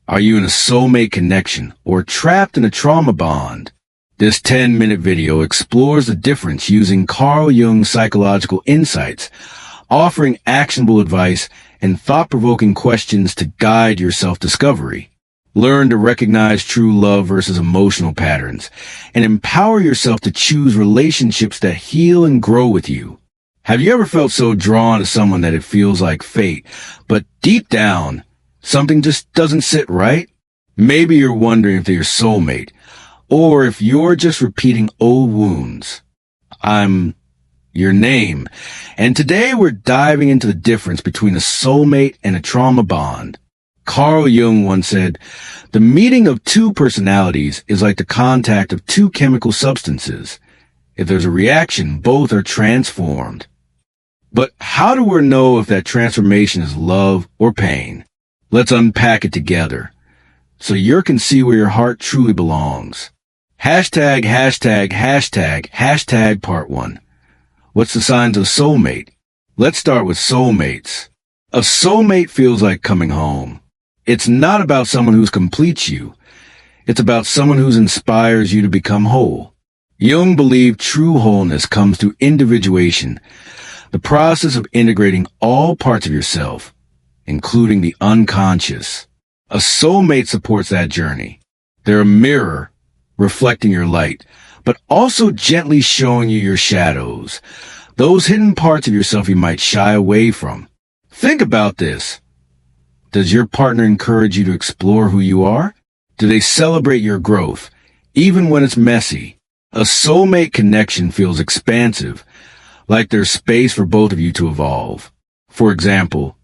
Are you in a soulmate connection or trapped in a trauma bond? This 10-minute video explores the difference using Carl Jung's psychological insights, offering actionable advice and thought-provoking questions to guide your self-discovery. Learn to recognize true love versus emotional patterns, and empower yourself to choose relationships that heal and grow with you. Have you ever felt so drawn to someone that it feels like fate, but deep down, something just doesn't sit right? Maybe you're wondering if they're your soulmate, or if you're just repeating old wounds. I'm your name, and today we're diving into the difference between a soulmate and a trauma bond. Carl Jung once said, "The meeting of two personalities is like the contact of two chemical substances. If there's a reaction, both are transformed." But how do we know if that transformation is love or pain? Let's unpack it together, so you can see where your heart truly belongs. Hashtag part 1. What's the signs of a soulmate? Let's start with soulmates. A soulmate feels like coming home. It's not about someone who completes you. It's about someone who inspires you to become whole. Jung believed true wholeness comes through individuation, the process of integrating all parts of yourself, including the unconscious. A soulmate supports that journey. They're a mirror, reflecting your light, but also gently showing you your shadows, those hidden parts of yourself you might shy away from. Think about this. Does your partner encourage you to explore who you are? Do they celebrate your growth, even when it's messy? A soulmate connection feels expansive, like there's space for both of you to evolve. For example,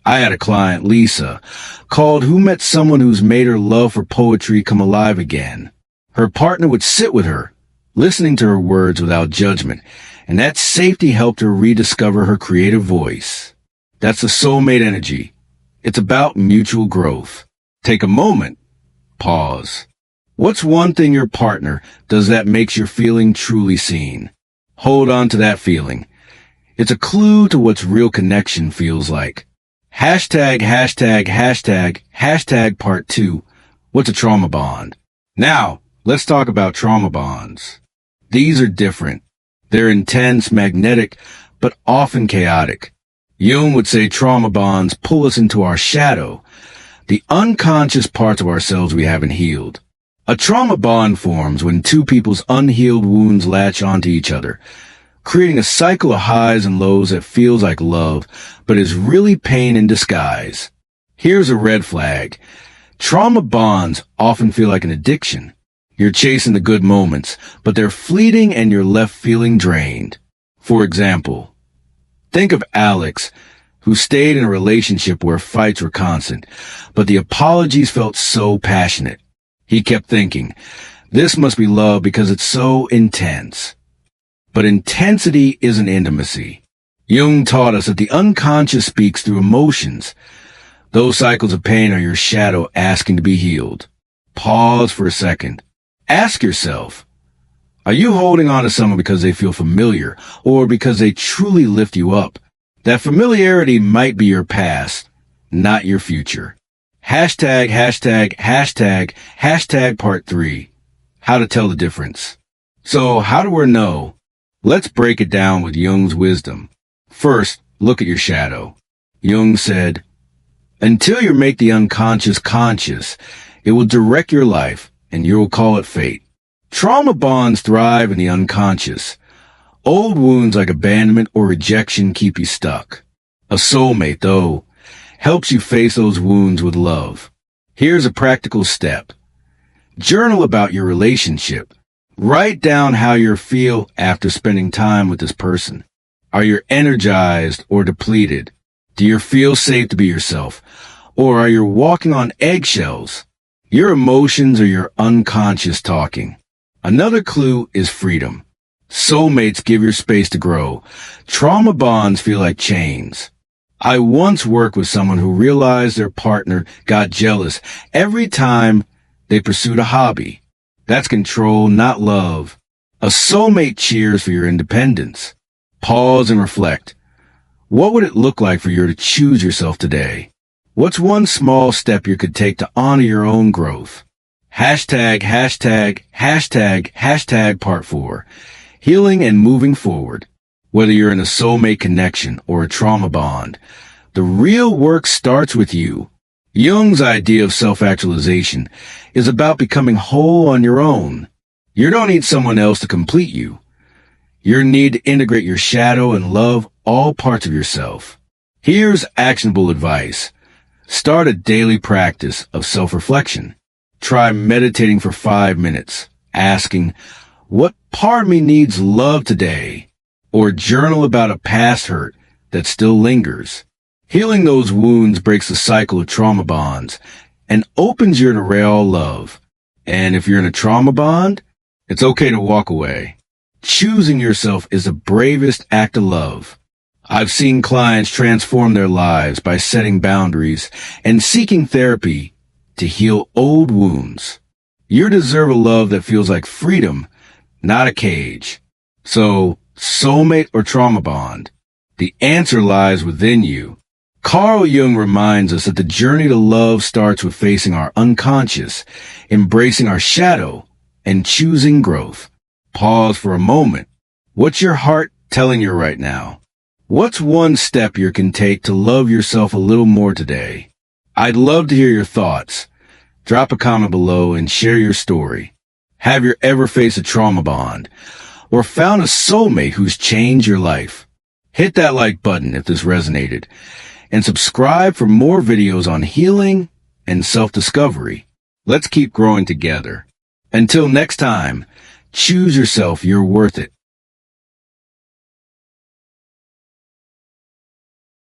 I had a client, Lisa, called who met someone who's made her love for poetry come alive again. Her partner would sit with her, listening to her words without judgment, and that safety helped her rediscover her creative voice. That's the soulmate energy. It's about mutual growth. Take a moment. Pause. What's one thing your partner does that makes your feeling truly seen? Hold on to that feeling. It's a clue to what real connection feels like. Hashtag part 2. What's a trauma bond? Now, let's talk about trauma bonds. These are different. They're intense, magnetic, but often chaotic. Jung would say trauma bonds pull us into our shadow, the unconscious parts of ourselves we haven't healed. A trauma bond forms when two people's unhealed wounds latch onto each other, creating a cycle of highs and lows that feels like love, but is really pain in disguise. Here's a red flag. Trauma bonds often feel like an addiction. You're chasing the good moments, but they're fleeting and you're left feeling drained. For example, think of Alex, who stayed in a relationship where fights were constant, but the apologies felt so passionate. He kept thinking, this must be love because it's so intense. But intensity isn't intimacy. Jung taught us that the unconscious speaks through emotions. Those cycles of pain are your shadow asking to be healed. Pause for a second. Ask yourself, are you holding on to someone because they feel familiar or because they truly lift you up? That familiarity might be your past, not your future. Hashtag part 3. How to tell the difference. So how do we know? Let's break it down with Jung's wisdom. First, look at your shadow. Jung said, until you make the unconscious conscious, it will direct your life and you'll call it fate. Trauma bonds thrive in the unconscious. Old wounds like abandonment or rejection keep you stuck. A soulmate, though, helps you face those wounds with love. Here's a practical step. Journal about your relationship. Write down how you feel after spending time with this person. Are you energized or depleted? Do you feel safe to be yourself? Or are you walking on eggshells? Your emotions are your unconscious talking. Another clue is freedom. Soulmates give your space to grow. Trauma bonds feel like chains. I once worked with someone who realized their partner got jealous every time they pursued a hobby. That's control, not love. A soulmate cheers for your independence. Pause and reflect. What would it look like for you to choose yourself today? What's one small step you could take to honor your own growth? Hashtag part 4. Healing and moving forward. Whether you're in a soulmate connection or a trauma bond, the real work starts with you. Jung's idea of self-actualization is about becoming whole on your own. You don't need someone else to complete you. You need to integrate your shadow and love all parts of yourself. Here's actionable advice. Start a daily practice of self-reflection. Try meditating for 5 minutes, asking, what part of me needs love today? Or journal about a past hurt that still lingers. Healing those wounds breaks the cycle of trauma bonds and opens you to real love. And if you're in a trauma bond, it's okay to walk away. Choosing yourself is the bravest act of love. I've seen clients transform their lives by setting boundaries and seeking therapy to heal old wounds. You deserve a love that feels like freedom, not a cage. So, soulmate or trauma bond? The answer lies within you. Carl Jung reminds us that the journey to love starts with facing our unconscious, embracing our shadow, and choosing growth. Pause for a moment. What's your heart telling you right now? What's one step you can take to love yourself a little more today? I'd love to hear your thoughts. Drop a comment below and share your story. Have you ever faced a trauma bond or found a soulmate who's changed your life? Hit that like button if this resonated, and subscribe for more videos on healing and self-discovery. Let's keep growing together. Until next time, choose yourself, you're worth it.